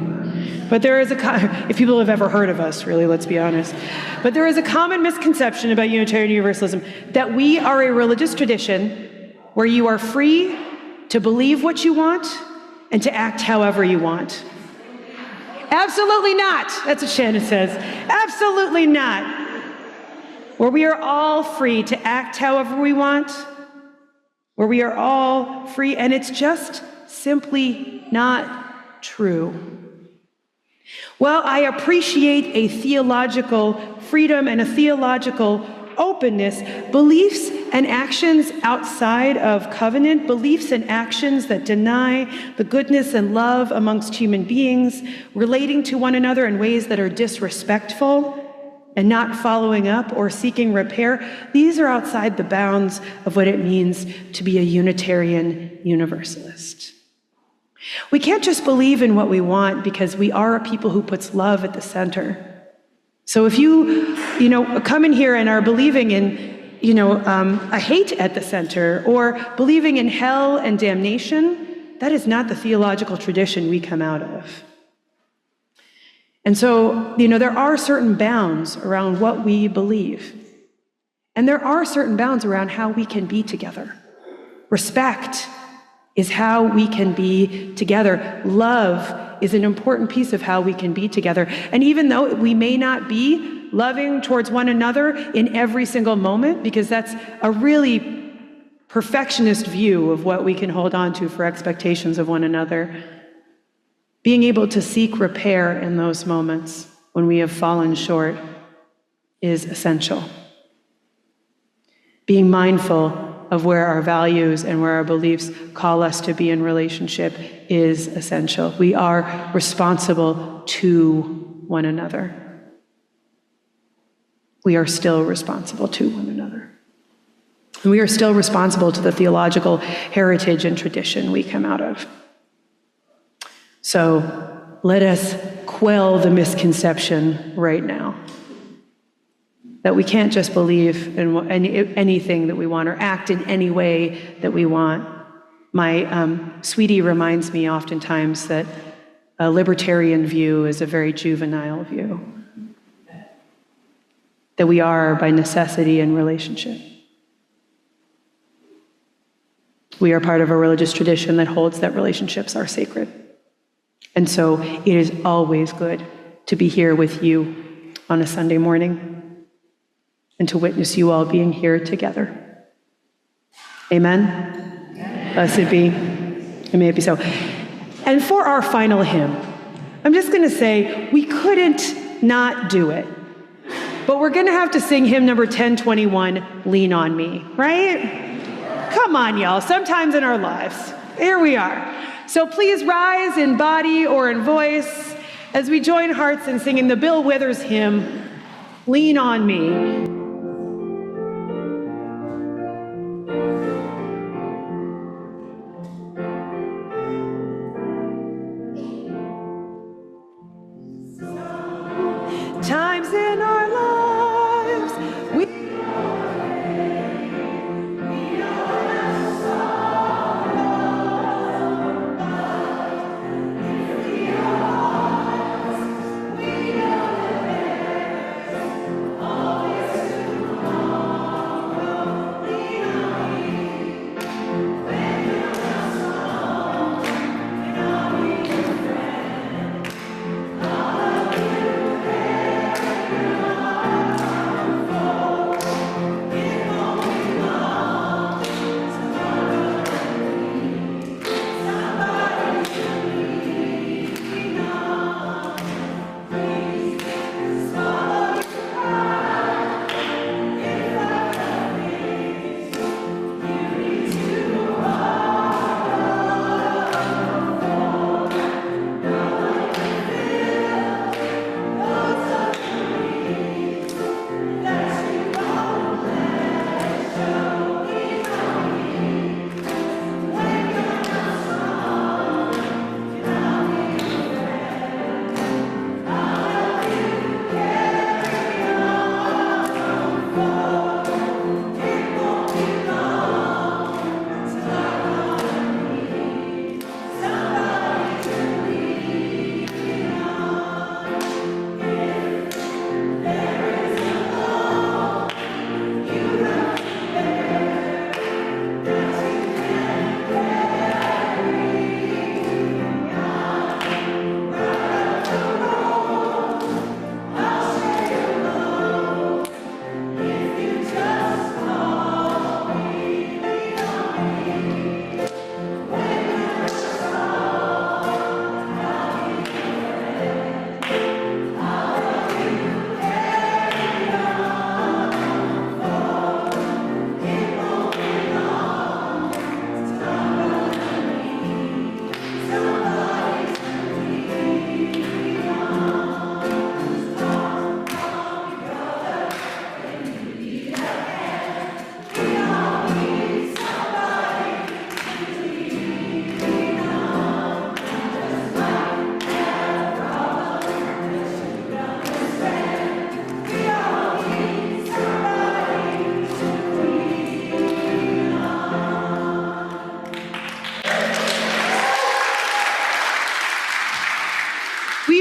But there is if people have ever heard of us, really, let's be honest. But there is a common misconception about Unitarian Universalism that we are a religious tradition where you are free to believe what you want and to act however you want. Absolutely not. That's what Shannon says. Absolutely not. Where we are all free to act however we want, where we are all free, and it's just simply not true. While I appreciate a theological freedom and a theological openness, beliefs and actions outside of covenant, beliefs and actions that deny the goodness and love amongst human beings, relating to one another in ways that are disrespectful and not following up or seeking repair, these are outside the bounds of what it means to be a Unitarian Universalist. We can't just believe in what we want because we are a people who puts love at the center. So if you come in here and are believing in, a hate at the center or believing in hell and damnation, that is not the theological tradition we come out of. And so, there are certain bounds around what we believe. And there are certain bounds around how we can be together. Respect is how we can be together. Love is an important piece of how we can be together. And even though we may not be loving towards one another in every single moment, because that's a really perfectionist view of what we can hold on to for expectations of one another, being able to seek repair in those moments when we have fallen short is essential. Being mindful of where our values and where our beliefs call us to be in relationship is essential. We are responsible to one another. We are still responsible to one another. And we are still responsible to the theological heritage and tradition we come out of. So let us quell the misconception right now that we can't just believe in anything that we want or act in any way that we want, My sweetie reminds me oftentimes that a libertarian view is a very juvenile view, that we are by necessity in relationship. We are part of a religious tradition that holds that relationships are sacred. And so it is always good to be here with you on a Sunday morning and to witness you all being here together. Amen? Blessed be, and may it be so. And for our final hymn, I'm just going to say we couldn't not do it, but we're going to have to sing hymn number 1021, Lean on Me, right? Come on, y'all, sometimes in our lives. Here we are. So please rise in body or in voice as we join hearts in singing the Bill Withers hymn, Lean on Me. Times in our lives, we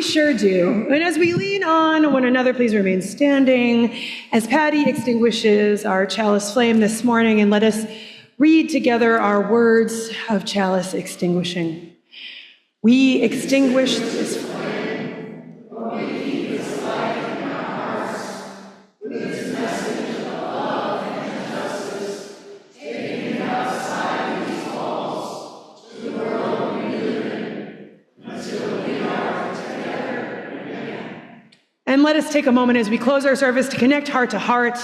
sure do. And as we lean on one another, please remain standing as Patty extinguishes our chalice flame this morning, and let us read together our words of chalice extinguishing. We extinguish this flame, for we keep this light in our hearts, with this message of love and justice, taken outside these walls to the world we live in, until we are together again. And let us take a moment as we close our service to connect heart to heart,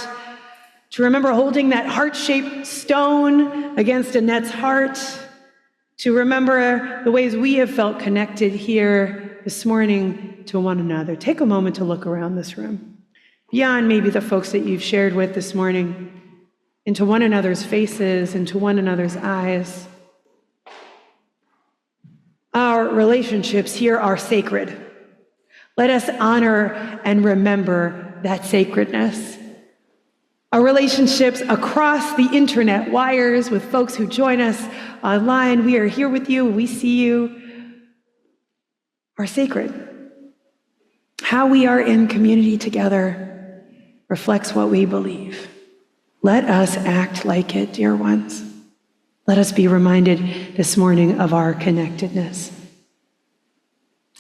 to remember holding that heart-shaped stone against Annette's heart, to remember the ways we have felt connected here this morning to one another. Take a moment to look around this room, beyond maybe the folks that you've shared with this morning, into one another's faces, into one another's eyes. Our relationships here are sacred. Let us honor and remember that sacredness. our relationships across the internet wires with folks who join us online. We are here with you, we see you, are sacred. How we are in community together reflects what we believe. Let us act like it, dear ones. Let us be reminded this morning of our connectedness.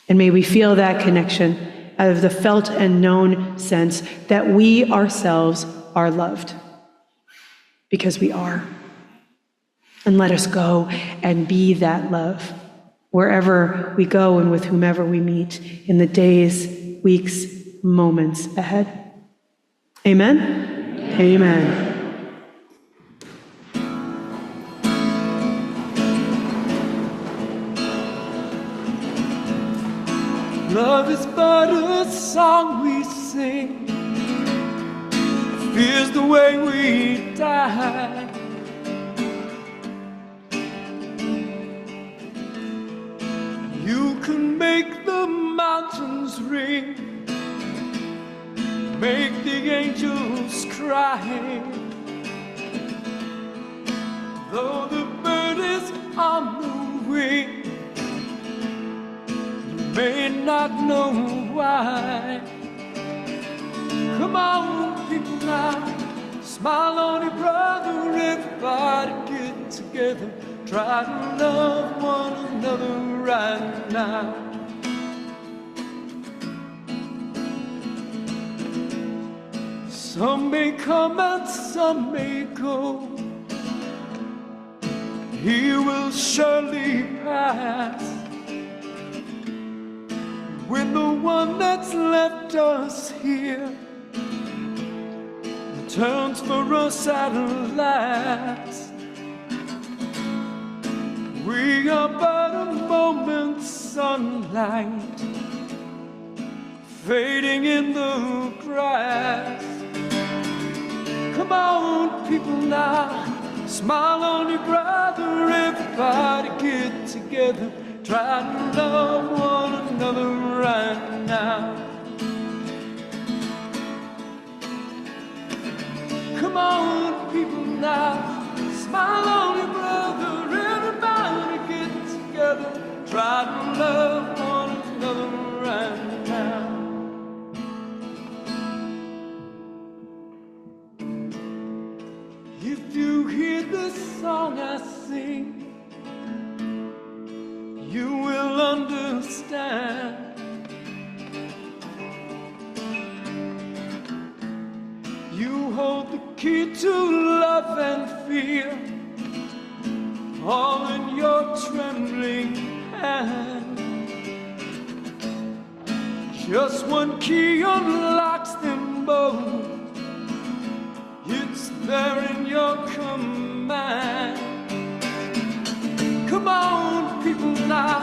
And may we feel that connection out of the felt and known sense that we ourselves are loved, because we are. And let us go and be that love wherever we go and with whomever we meet in the days, weeks, moments ahead. Amen? Amen. Love is but a song we sing, fear's the way we die. You can make the mountains ring, make the angels cry. Though the bird is on the wing, may not know why. Come on, people now, smile on your brother, everybody get together, try to love one another right now. Some may come and some may go, he will surely pass. When the one that's left us here returns for us at last, we are but a moment's sunlight fading in the grass. Come on, people now, smile on your brother, everybody get together, try to love one another right now. Come on, people now, smile on your brother, everybody get together, try to love one another right now. If you hear this song I sing, you will understand. You hold the key to love and fear, all in your trembling hand. Just one key unlocks them both, it's there in your command. Come on, people now,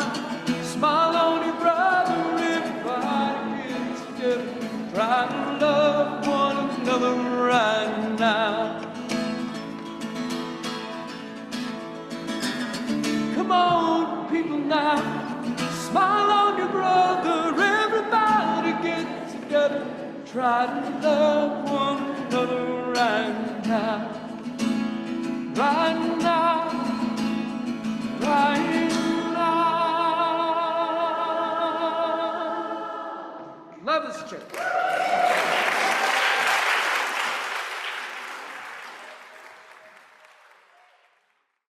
smile on your brother, everybody get together, try to love one another right now. Come on, people now, smile on your brother, everybody get together, try to love one another right now. Right now. Right now. Love this church.